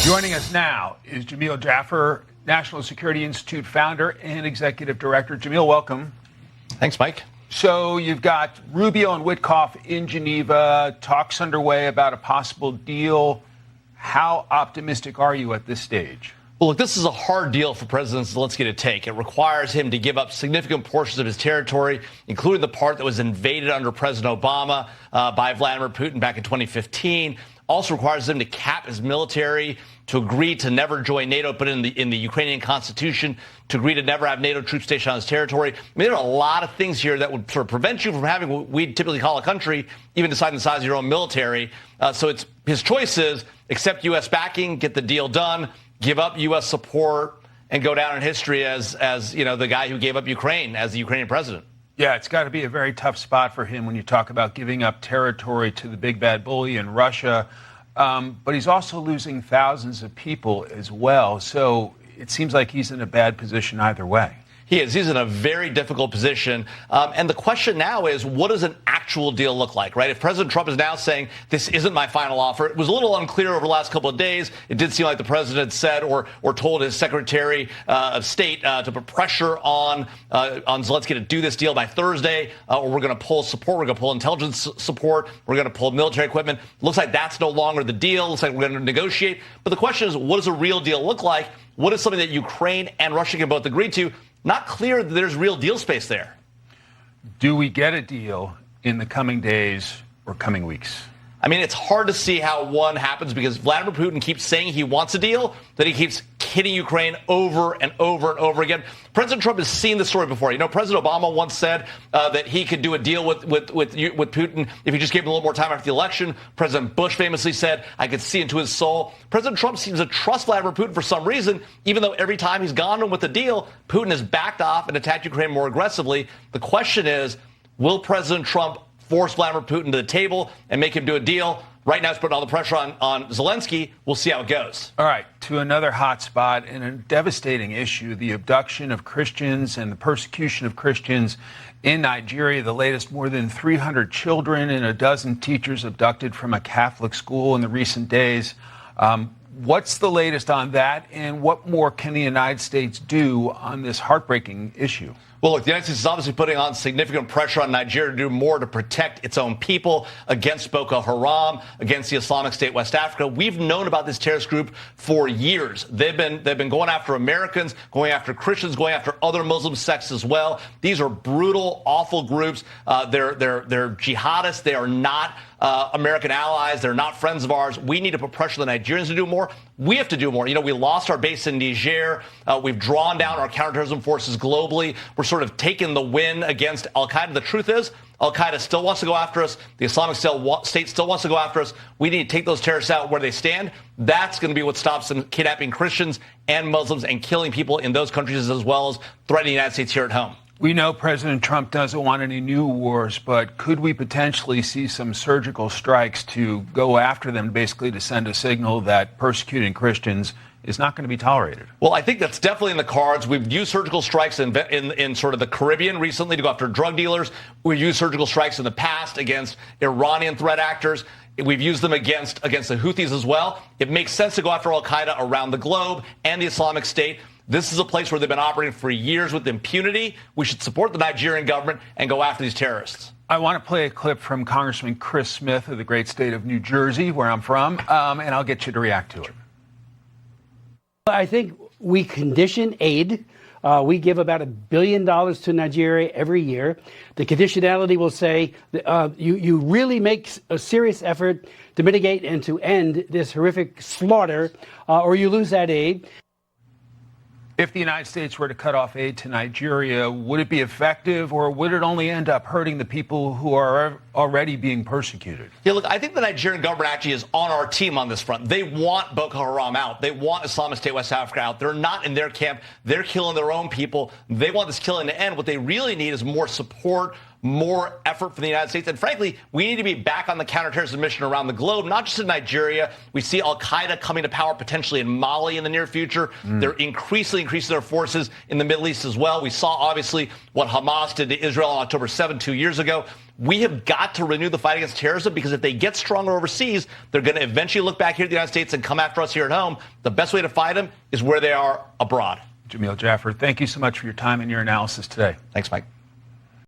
Joining us now is Jamil Jaffer, National Security Institute founder and executive director. Jamil, welcome. Thanks, Mike. So you've got Rubio and Witkoff in Geneva, talks underway about a possible deal. How optimistic are you at this stage? Well, look, this is a hard deal for President Zelensky to take. It requires him to give up significant portions of his territory, including the part that was invaded under President Obama by Vladimir Putin back in 2015. Also requires him to cap his military, to agree to never join NATO, but in the Ukrainian constitution, to agree to never have NATO troops stationed on his territory. I mean, there are a lot of things here that would sort of prevent you from having what we typically call a country, even deciding the size of your own military. So it's his choice is accept U.S. backing, get the deal done, give up U.S. support, and go down in history as you know, the guy who gave up Ukraine as the Ukrainian president. Yeah, it's got to be a very tough spot for him when you talk about giving up territory to the big bad bully in Russia. But he's also losing thousands of people as well. So it seems like he's in a bad position either way. He is. He's in a very difficult position. And the question now is, what does an actual deal look like, right? If President Trump is now saying, this isn't my final offer, it was a little unclear over the last couple of days. It did seem like the president said or told his Secretary of State to put pressure on Zelensky to do this deal by Thursday, or we're going to pull support, we're going to pull intelligence support, we're going to pull military equipment. Looks like that's no longer the deal. Looks like we're going to negotiate. But the question is, what does a real deal look like? What is something that Ukraine and Russia can both agree to? Not clear that there's real deal space there. Do we get a deal in the coming days or coming weeks? I mean, it's hard to see how one happens because Vladimir Putin keeps saying he wants a deal, that he keeps hitting Ukraine over and over and over again. President Trump has seen this story before. You know, President Obama once said that he could do a deal with Putin if he just gave him a little more time after the election. President Bush famously said, I could see into his soul. President Trump seems to trust Vladimir Putin for some reason, even though every time he's gone in with a deal, Putin has backed off and attacked Ukraine more aggressively. The question is, will President Trump force Vladimir Putin to the table and make him do a deal? Right now, it's putting all the pressure on Zelensky. We'll see how it goes. All right, to another hot spot and a devastating issue, the abduction of Christians and the persecution of Christians in Nigeria. The latest, more than 300 children and a dozen teachers abducted from a Catholic school in the recent days. What's the latest on that, and what more can the United States do on this heartbreaking issue? Well, look, the United States is obviously putting on significant pressure on Nigeria to do more to protect its own people against Boko Haram, against the Islamic State West Africa. We've known about this terrorist group for years. They've been going after Americans, going after Christians, going after other Muslim sects as well. These are brutal, awful groups. They're jihadists. They are not American allies. They're not friends of ours. We need to put pressure on the Nigerians to do more. We have to do more. You know, we lost our base in Niger. We've drawn down our counterterrorism forces globally. We're sort of taking the win against al-Qaeda. The truth is, al-Qaeda still wants to go after us. The Islamic State still wants to go after us. We need to take those terrorists out where they stand. That's going to be what stops them kidnapping Christians and Muslims and killing people in those countries, as well as threatening the United States here at home. We know President Trump doesn't want any new wars, but could we potentially see some surgical strikes to go after them, basically to send a signal that persecuting Christians is not going to be tolerated? Well, I think that's definitely in the cards. We've used surgical strikes in sort of the Caribbean recently to go after drug dealers. We've used surgical strikes in the past against Iranian threat actors. We've used them against the Houthis as well. It makes sense to go after al-Qaeda around the globe and the Islamic State. This is a place where they've been operating for years with impunity. We should support the Nigerian government and go after these terrorists. I want to play a clip from Congressman Chris Smith of the great state of New Jersey, where I'm from, and I'll get you to react to it. I think we condition aid. We give about $1 billion to Nigeria every year. The conditionality will say you really make a serious effort to mitigate and to end this horrific slaughter, or you lose that aid. If the United States were to cut off aid to Nigeria, would it be effective, or would it only end up hurting the people who are already being persecuted? Yeah, look, I think the Nigerian government actually is on our team on this front. They want Boko Haram out. They want Islamic State West Africa out. They're not in their camp. They're killing their own people. They want this killing to end. What they really need is more support more effort from the United States. And frankly, we need to be back on the counterterrorism mission around the globe, not just in Nigeria. We see al-Qaeda coming to power potentially in Mali in the near future. They're increasing their forces in the Middle East as well. We saw, obviously, what Hamas did to Israel on October 7, 2 years ago. We have got to renew the fight against terrorism, because if they get stronger overseas, they're going to eventually look back here at the United States and come after us here at home. The best way to fight them is where they are abroad. Jamil, Jaffer, thank you so much for your time and your analysis today. Thanks, Mike.